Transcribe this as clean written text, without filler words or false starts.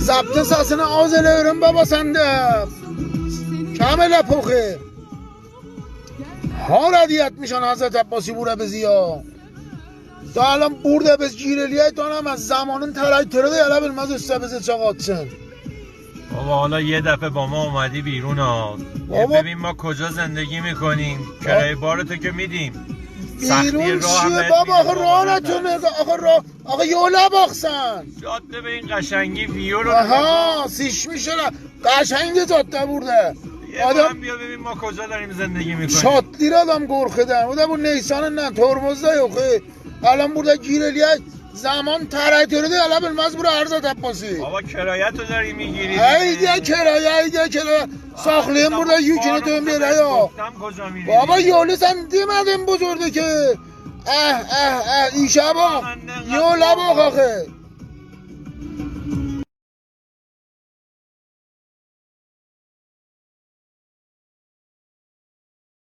Zaptın sasını ağız eləyorum baba sende. Kamil poxi. Hala diyetmişan Hazreti Abbasi bura bizi ya. Da الان burada biz gireliye dönemez. Zamanın تراکتره de یالا bilmez üstte bizi çakatsın. بابا حالا یه دفعه با ما اومدی بیرون ها. ببین ما کجا زندگی میکنیم. کرایه بارتو که میدیم. بیرون چیه بابا آخه راه نتونه آخه یولا باخسن جاده به این قشنگی ویو رو آها سیش میشه قشنگ جاده برده آدم بیا ببین ما کجا داریم زندگی میکنیم. شاتlir adam korkudan o da bu Nisan'ın tormozda yok الان burada gireliye zaman traktörü de ala bilmez bura Hazreti Abbasi بابا کرایه تو داری میگیری ایده کرایه ساخلیم burada yükünü dön bir ya baba yolu sen demedin buzurdu ki işe bak yola bak